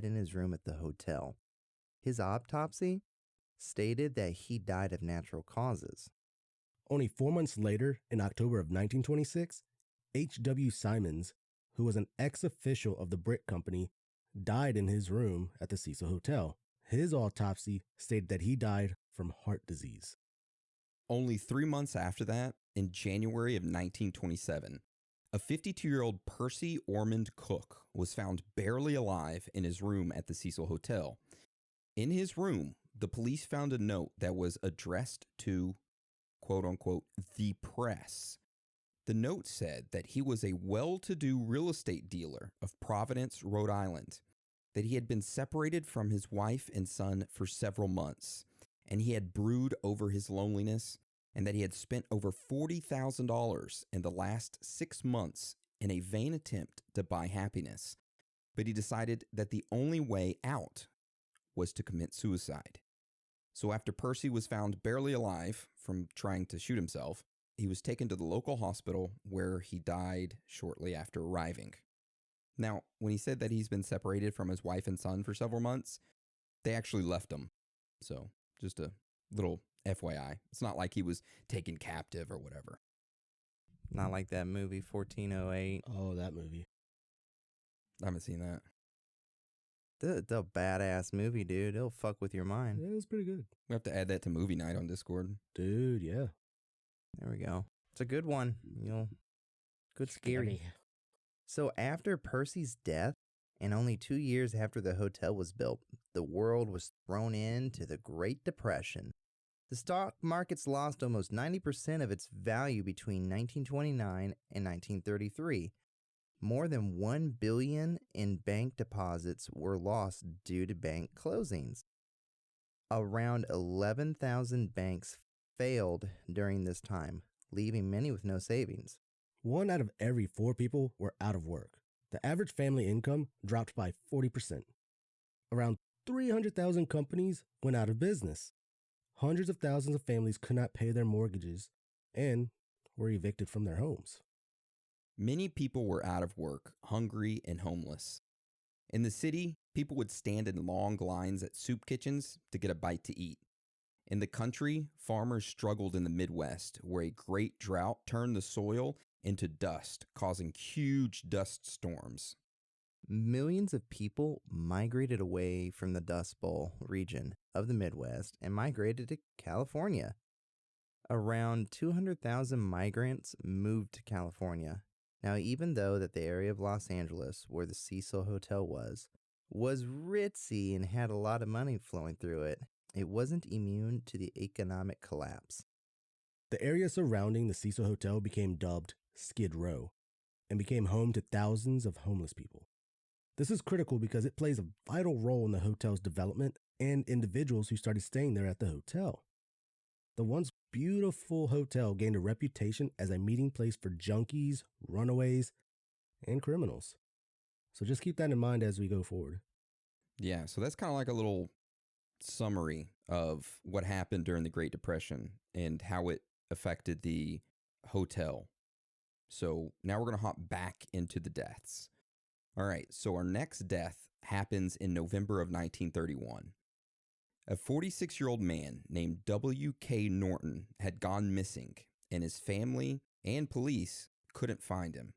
dead in his room at the hotel. His autopsy stated that he died of natural causes. Only 4 months later, in October of 1926, H.W. Simons, who was an ex-official of the brick company, died in his room at the Cecil Hotel. His autopsy stated that he died from heart disease. Only 3 months after that, in January of 1927, a 52-year-old Percy Ormond Cook was found barely alive in his room at the Cecil Hotel. In his room, the police found a note that was addressed to, quote-unquote, the press. The note said that he was a well-to-do real estate dealer of Providence, Rhode Island, that he had been separated from his wife and son for several months, and he had brooded over his loneliness, and that he had spent over $40,000 in the last 6 months in a vain attempt to buy happiness. But he decided that the only way out was to commit suicide. So after Percy was found barely alive from trying to shoot himself, he was taken to the local hospital where he died shortly after arriving. Now, when he said that he's been separated from his wife and son for several months, they actually left him. So just a little FYI. It's not like he was taken captive or whatever. Not like that movie 1408. Oh, that movie. I haven't seen that. The badass movie, dude. It'll fuck with your mind. Yeah, it was pretty good. We have to add that to movie night on Discord. Dude, yeah. There we go. It's a good one. Good scary. So after Percy's death, and only 2 years after the hotel was built, the world was thrown into the Great Depression. The stock markets lost almost 90% of its value between 1929 and 1933. More than $1 billion in bank deposits were lost due to bank closings. Around 11,000 banks failed during this time, leaving many with no savings. 1 out of every 4 people were out of work. The average family income dropped by 40%. Around 300,000 companies went out of business. Hundreds of thousands of families could not pay their mortgages and were evicted from their homes. Many people were out of work, hungry, and homeless. In the city, people would stand in long lines at soup kitchens to get a bite to eat. In the country, farmers struggled in the Midwest, where a great drought turned the soil into dust, causing huge dust storms. Millions of people migrated away from the Dust Bowl region of the Midwest and migrated to California. Around 200,000 migrants moved to California. Now, even though that the area of Los Angeles, where the Cecil Hotel was ritzy and had a lot of money flowing through it, it wasn't immune to the economic collapse. The area surrounding the Cecil Hotel became dubbed Skid Row and became home to thousands of homeless people. This is critical because it plays a vital role in the hotel's development and individuals who started staying there at the hotel. The once beautiful hotel gained a reputation as a meeting place for junkies, runaways, and criminals. So just keep that in mind as we go forward. Yeah, so that's kind of like a little summary of what happened during the Great Depression and how it affected the hotel. So now we're going to hop back into the deaths. All right, so our next death happens in November of 1931. A 46-year-old man named W.K. Norton had gone missing, and his family and police couldn't find him.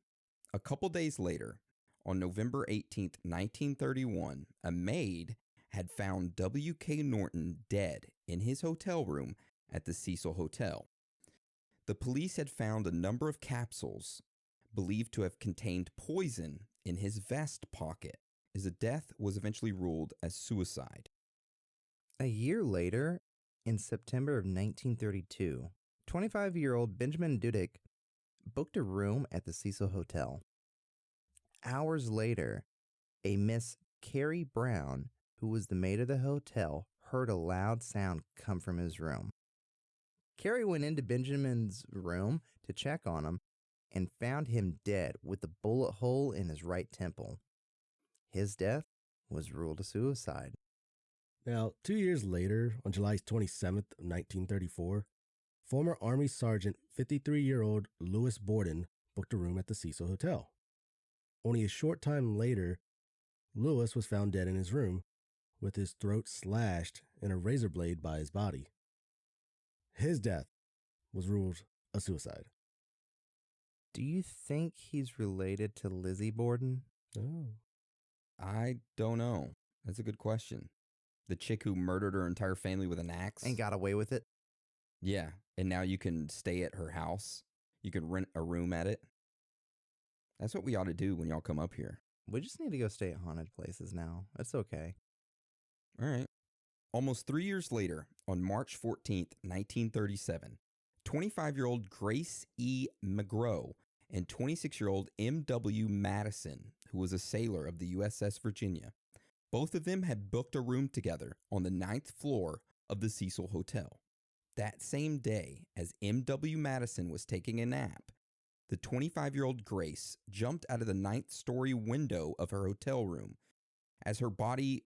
A couple days later, on November 18th, 1931, a maid had found W.K. Norton dead in his hotel room at the Cecil Hotel. The police had found a number of capsules believed to have contained poison in his vest pocket. His death was eventually ruled as suicide. A year later, in September of 1932, 25-year-old Benjamin Dudek booked a room at the Cecil Hotel. Hours later, a Miss Carrie Brown, who was the maid of the hotel, heard a loud sound come from his room. Carrie went into Benjamin's room to check on him and found him dead with a bullet hole in his right temple. His death was ruled a suicide. Now, 2 years later, on July 27th of 1934, former Army Sergeant 53-year-old Lewis Borden booked a room at the Cecil Hotel. Only a short time later, Lewis was found dead in his room, with his throat slashed and a razor blade by his body. His death was ruled a suicide. Do you think he's related to Lizzie Borden? Oh. I don't know. That's a good question. The chick who murdered her entire family with an axe? And got away with it? Yeah, and now you can stay at her house. You can rent a room at it. That's what we ought to do when y'all come up here. We just need to go stay at haunted places now. That's okay. All right. Almost 3 years later, on March 14th, 1937, 25-year-old Grace E. McGrow and 26-year-old M.W. Madison, who was a sailor of the USS Virginia, both of them had booked a room together on the 9th floor of the Cecil Hotel. That same day, as M.W. Madison was taking a nap, the 25-year-old Grace jumped out of the 9th story window of her hotel room. As her body